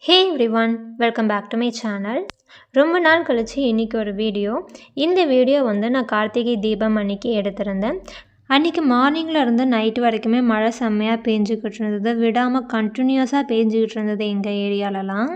Hey everyone, welcome back to my channel. ரொம்ப நாள் கழிச்சு இன்றைக்கி ஒரு வீடியோ. இந்த வீடியோ நான் கார்த்திகை தீபம் அன்றைக்கி எடுத்திருந்தேன். அன்றைக்கி மார்னிங்கில் இருந்து நைட்டு வரைக்குமே மழை செம்மையாக பேஞ்சிக்கிட்டு இருந்தது. விடாமல் கண்டினியூஸாக பேஞ்சிக்கிட்டு இருந்தது எங்கள் ஏரியாலலாம்.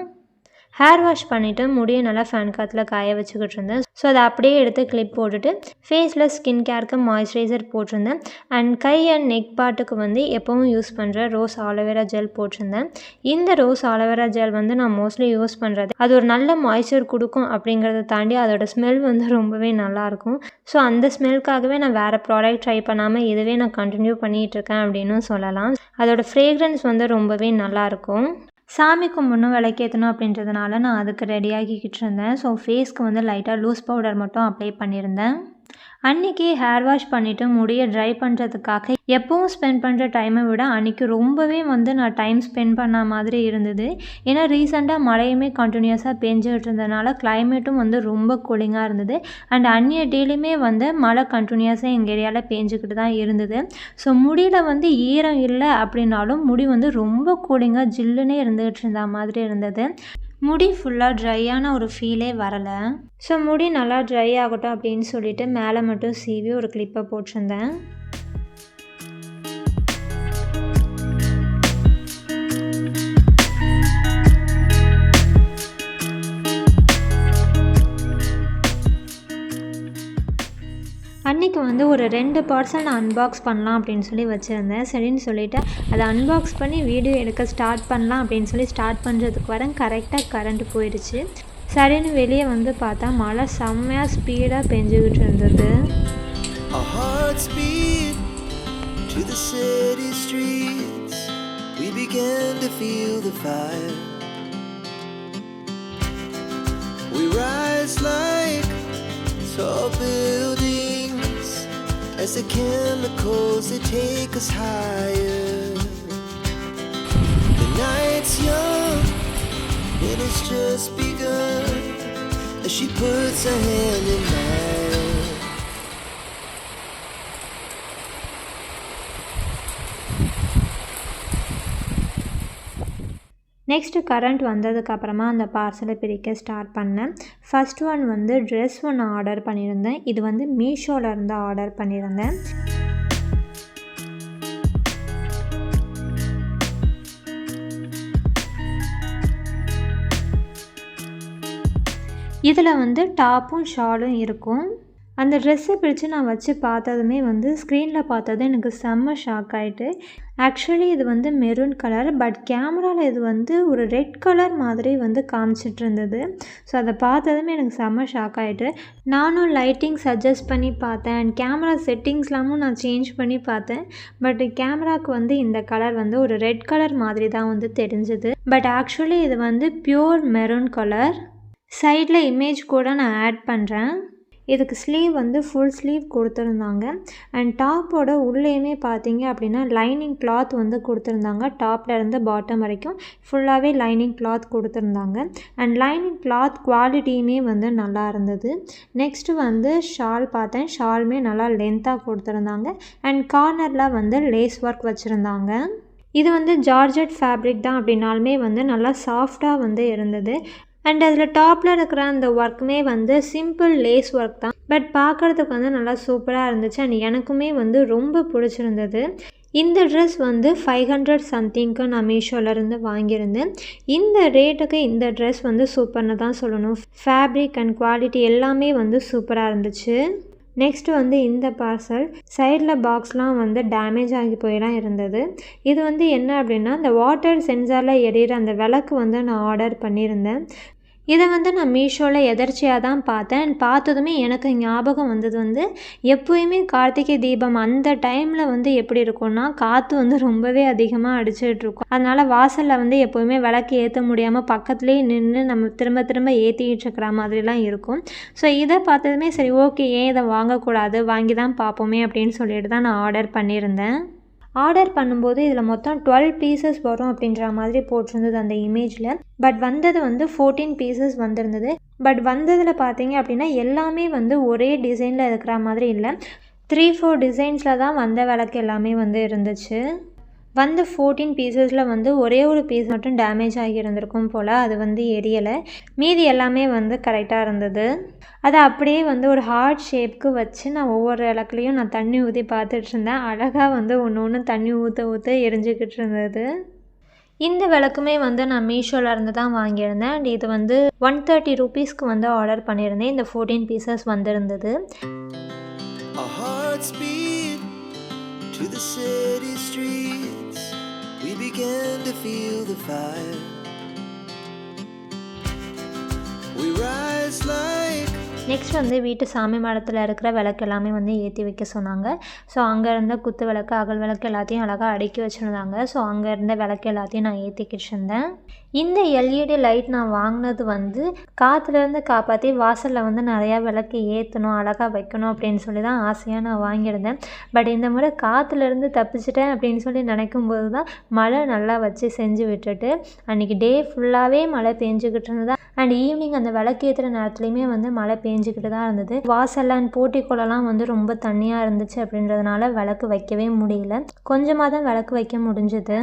ஹேர் வாஷ் பண்ணிவிட்டு முடியை நல்லா ஃபேன் காற்றுல காய வச்சுக்கிட்டு இருந்தேன். ஸோ அதை அப்படியே எடுத்து கிளிப் போட்டுட்டு ஃபேஸில் ஸ்கின் கேருக்கு மாய்ஸ்சரைசர் போட்டிருந்தேன். அண்ட் கை அண்ட் நெக் பார்ட்டுக்கு எப்போவும் யூஸ் பண்ணுற ரோஸ் ஆலோவேரா ஜெல் போட்டிருந்தேன். இந்த ரோஸ் ஆலோவேரா ஜெல் நான் மோஸ்ட்லி யூஸ் பண்ணுறது அது ஒரு நல்ல மாய்ஸ்சர் கொடுக்கும் அப்படிங்கிறத தாண்டி அதோட ஸ்மெல் ரொம்பவே நல்லாயிருக்கும். ஸோ அந்த ஸ்மெல்க்காகவே நான் வேறு ப்ராடக்ட் ட்ரை பண்ணாமல் இதுவே நான் கண்டினியூ பண்ணிகிட்ருக்கேன் அப்படின்னு சொல்லலாம். அதோட ஃப்ரேக்ரன்ஸ் ரொம்பவே நல்லாயிருக்கும். சாமி கும்பிடணும் விளக்கேற்றணும் அப்படின்றதுனால நான் அதுக்கு ரெடியாகிக்கிட்டு இருந்தேன். ஸோ ஃபேஸ்க்கு லைட்டாக லூஸ் பவுடர் மட்டும் அப்ளை பண்ணியிருந்தேன். அன்றைக்கி ஹேர் வாஷ் பண்ணிவிட்டு முடியை ட்ரை பண்ணுறதுக்காக எப்போவும் ஸ்பெண்ட் பண்ணுற டைமை விட அன்றைக்கி ரொம்பவே நான் டைம் ஸ்பெண்ட் பண்ண மாதிரி இருந்தது. ஏன்னா ரீசெண்டாக மழையுமே கண்டினியூஸாக பேஞ்சிக்கிட்டு இருந்ததுனால கிளைமேட்டும் ரொம்ப கூலிங்காக இருந்தது. அண்ட் அன்னிய டேலையுமே மழை கண்டினியூஸாக எங்கள் ஏரியாவில் பேஞ்சிக்கிட்டு தான் இருந்தது. ஸோ முடியில் ஈரம் இல்லை அப்படின்னாலும் முடி ரொம்ப கூலிங்காக ஜில்லுன்னே இருந்துகிட்டு இருந்த மாதிரி இருந்தது. முடி ஃபுல்லாக ட்ரையான ஒரு ஃபீலே வரலை. ஸோ முடி நல்லா ட்ரை ஆகட்டும் அப்படின்னு சொல்லிட்டு மேலே மட்டும் சீவி ஒரு கிளிப்பை போட்டிருந்தேன். அன்றைக்கி ஒரு 2 பார்சல் நான் அன்பாக்ஸ் பண்ணலாம் அப்படின்னு சொல்லி வச்சுருந்தேன். சரின்னு சொல்லிவிட்டு அதை அன்பாக்ஸ் பண்ணி வீடியோ எடுக்க ஸ்டார்ட் பண்ணலாம் அப்படின்னு சொல்லி ஸ்டார்ட் பண்ணுறதுக்கு வரேன். கரெக்டாக கரண்ட் போயிடுச்சு. சரின்னு வெளியே பார்த்தா மழை செம்மையாக ஸ்பீடாக பெஞ்சிக்கிட்டு இருந்தது. As the chemicals, they take us higher. The night's young and it's just begun as she puts her hand in mine. Next current வந்ததுக்கப்புறமா அந்த பார்சலை பிரிக்க ஸ்டார்ட் பண்ணேன். ஃபஸ்ட் ஒன் ட்ரெஸ் ஒன்று ஆர்டர் பண்ணியிருந்தேன். இது மீஷோவில் இருந்து ஆர்டர் பண்ணியிருந்தேன். இதில் டாப்பும் ஷாலும் இருக்கும். அந்த ட்ரெஸ்ஸை பிரித்து நான் வச்சு பார்த்ததுமே ஸ்க்ரீனில் பார்த்தது எனக்கு செம்ம ஷாக் ஆகிட்டு. ஆக்சுவலி இது மெரூன் கலர், பட் கேமராவில் இது ஒரு ரெட் கலர் மாதிரி காமிச்சிட்டு இருந்தது. ஸோ அதை பார்த்ததுமே எனக்கு செம்ம ஷாக் ஆகிட்டு. நானும் லைட்டிங் சஜஸ்ட் பண்ணி பார்த்தேன் அண்ட் கேமரா செட்டிங்ஸ்லாமும் நான் சேஞ்ச் பண்ணி பார்த்தேன். பட் கேமராவுக்கு இந்த கலர் ஒரு ரெட் கலர் மாதிரி தான் தெரிஞ்சுது. பட் ஆக்சுவலி இது பியூர் மெரூன் கலர். சைடில் இமேஜ் கூட நான் ஆட் பண்ணுறேன். இதுக்கு ஸ்லீவ் ஃபுல் ஸ்லீவ் கொடுத்துருந்தாங்க. அண்ட் டாப்போட உள்ளேயுமே பார்த்தீங்க அப்படின்னா லைனிங் கிளாத் கொடுத்துருந்தாங்க. டாப்லேருந்து பாட்டம் வரைக்கும் ஃபுல்லாகவே லைனிங் கிளாத் கொடுத்துருந்தாங்க. அண்ட் லைனிங் கிளாத் குவாலிட்டியுமே நல்லா இருந்தது. நெக்ஸ்ட்டு ஷால் பார்த்தேன். ஷாலுமே நல்லா லென்த்தாக கொடுத்துருந்தாங்க. அண்ட் கார்னரில் லேஸ் ஒர்க் வச்சுருந்தாங்க. இது ஜார்ஜெட் ஃபேப்ரிக் தான் அப்படின்னாலுமே நல்லா சாஃப்டாக இருந்தது. அண்ட் அதில் டாப்பில் இருக்கிற அந்த ஒர்க்குமே சிம்பிள் லேஸ் ஒர்க் தான். பட் பார்க்குறதுக்கு நல்லா சூப்பராக இருந்துச்சு. அண்ட் எனக்குமே ரொம்ப பிடிச்சிருந்தது. இந்த ட்ரெஸ் 500 சம்திங்க்கு நான் மீஷோலேருந்து வாங்கியிருந்தேன். இந்த ரேட்டுக்கு இந்த ட்ரெஸ் சூப்பர்னு தான் சொல்லணும். ஃபேப்ரிக் அண்ட் குவாலிட்டி எல்லாமே சூப்பராக இருந்துச்சு. நெக்ஸ்ட்டு இந்த பார்சல் சைடில் பாக்ஸ்லாம் டேமேஜ் ஆகி போயெல்லாம் இருந்தது. இது என்ன அப்படின்னா இந்த வாட்டர் சென்சாரில் எரியிற அந்த விளக்கு நான் ஆர்டர் பண்ணியிருந்தேன். இதை நான் மீஷோவில் எதர்ச்சியாக தான் பார்த்தேன். பார்த்ததுமே எனக்கு ஞாபகம் வந்தது எப்போயுமே கார்த்திகை தீபம் அந்த டைமில் எப்படி இருக்கும்னா காற்று ரொம்பவே அதிகமாக அடிச்சிட்ருக்கும். அதனால் வாசலில் எப்போயுமே விளக்கு ஏற்ற முடியாமல் பக்கத்துலேயே நின்று நம்ம திரும்ப திரும்ப ஏற்றிக்கிட்டு இருக்கிற மாதிரிலாம் இருக்கும். ஸோ இதை பார்த்ததுமே சரி ஓகே, ஏன் இதை வாங்கக்கூடாது, வாங்கி தான் பார்ப்போமே அப்படின்னு சொல்லிட்டு தான் நான் ஆர்டர் பண்ணியிருந்தேன். ஆர்டர் பண்ணும்போது இதில் மொத்தம் 12 பீசஸ் வரும் அப்படின்ற மாதிரி போட்டிருந்தது அந்த இமேஜில். பட் வந்தது 14 பீசஸ் வந்திருந்தது. பட் வந்ததில் பார்த்தீங்க அப்படின்னா எல்லாமே ஒரே டிசைனில் இருக்கிற மாதிரி இல்லை. 3-4 டிசைன்ஸில் தான் வந்த விளக்கு எல்லாமே இருந்துச்சு. வந்து 14 பீசஸில் வந்து ஒரே ஒரு பீஸ் மட்டும் டேமேஜ் ஆகி இருந்திருக்கும் போல், அது வந்து எரியலை. மீதி எல்லாமே வந்து கரெக்டாக இருந்தது. அதை அப்படியே வந்து ஒரு ஹார்ட் ஷேப்புக்கு வச்சு நான் ஒவ்வொரு விளக்குலையும் நான் தண்ணி ஊற்றி பார்த்துட்டு இருந்தேன். அழகாக வந்து ஒன்று ஒன்று தண்ணி ஊற்ற ஊற்ற எரிஞ்சிக்கிட்டு இருந்தது. இந்த விளக்குமே வந்து நான் மீஷோவில் இருந்து தான் வாங்கியிருந்தேன். அண்ட் இது வந்து 130 ரூபீஸ்க்கு வந்து ஆர்டர் பண்ணியிருந்தேன். இந்த 14 பீசஸ் வந்திருந்தது. Our hearts beat to the city streets. We began to feel the fire. We rise like next வந்து வீட்டு சாமி மடத்தில் இருக்கிற விளக்கு எல்லாமே வந்து ஏற்றி வைக்க சொன்னாங்க. ஸோ அங்கே இருந்த குத்து விளக்கு, அகல் விளக்கு எல்லாத்தையும் அழகாக அடுக்கி வச்சுருந்தாங்க. ஸோ அங்கே இருந்த விளக்கு எல்லாத்தையும் நான் ஏற்றிக்கிட்டு இருந்தேன். இந்த எல்இடி லைட் நான் வாங்கினது வந்து காற்றுலேருந்து காப்பாற்றி வாசலில் வந்து நிறையா விளக்கு ஏற்றணும், அழகாக வைக்கணும் அப்படின்னு சொல்லி தான் ஆசையாக நான் வாங்கியிருந்தேன். பட் இந்த முறை காற்றுலேருந்து தப்பிச்சிட்டேன் அப்படின்னு சொல்லி நினைக்கும்போது தான் மழை நல்லா வச்சு செஞ்சு விட்டுட்டு அன்றைக்கி டே ஃபுல்லாகவே மழை பெஞ்சிக்கிட்டு இருந்தது. அண்ட் ஈவினிங் அந்த விளக்கு ஏற்றுற நேரத்துலையுமே வந்து மழை பெஞ்சிக்கிட்டு தான் இருந்தது. வாசல் அண்ட் போர்ட்டிக்கோலலாம் வந்து ரொம்ப தண்ணியாக இருந்துச்சு அப்படின்றதுனால விளக்கு வைக்கவே முடியல. கொஞ்சமாக தான் விளக்கு வைக்க முடிஞ்சுது.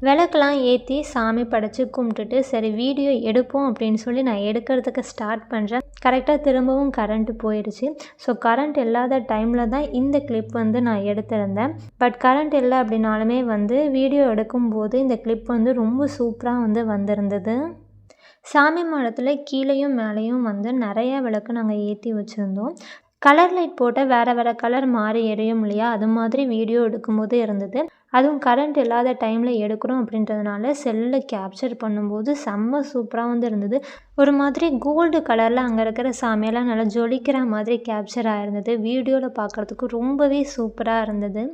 விளக்கெல்லாம் ஏற்றி சாமி படைச்சி கும்பிட்டுட்டு சரி வீடியோ எடுப்போம் அப்படின்னு சொல்லி நான் எடுக்கிறதுக்கு ஸ்டார்ட் பண்ணுறேன். கரெக்டாக திரும்பவும் கரண்ட்டு போயிடுச்சு. ஸோ கரண்ட் இல்லாத டைமில் தான் இந்த கிளிப் வந்து நான் எடுத்திருந்தேன். பட் கரண்ட் இல்லை அப்படின்னாலுமே வந்து வீடியோ எடுக்கும்போது இந்த கிளிப் வந்து ரொம்ப சூப்பராக வந்து வந்திருந்தது. சாமி மாடத்தில் கீழேயும் மேலேயும் வந்து நிறையா விளக்கு நாங்கள் ஏற்றி வச்சுருந்தோம். கலர் லைட் போட்டால் வேறு வேறு கலர் மாறி எரியும் இல்லையா, அது மாதிரி வீடியோ எடுக்கும்போது இருந்தது. அதுவும் கரண்ட் இல்லாத டைமில் எடுக்கிறோம் அப்படின்றதுனால செல்லில் கேப்சர் பண்ணும்போது செம்ம சூப்பராக வந்து இருந்தது. ஒரு மாதிரி கோல்டு கலரில் அங்கே இருக்கிற சாமியெல்லாம் நல்லா ஜொலிக்கிற மாதிரி கேப்சர் ஆகிருந்தது. வீடியோவில் பார்க்குறதுக்கு ரொம்பவே சூப்பராக இருந்தது.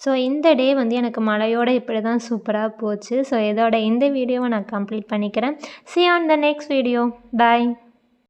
ஸோ இந்த டே வந்து எனக்கு மழையோடு இப்படி தான் சூப்பராக போச்சு. ஸோ இதோட இந்த வீடியோவை நான் கம்ப்ளீட் பண்ணிக்கிறேன். See you on the next video. Bye.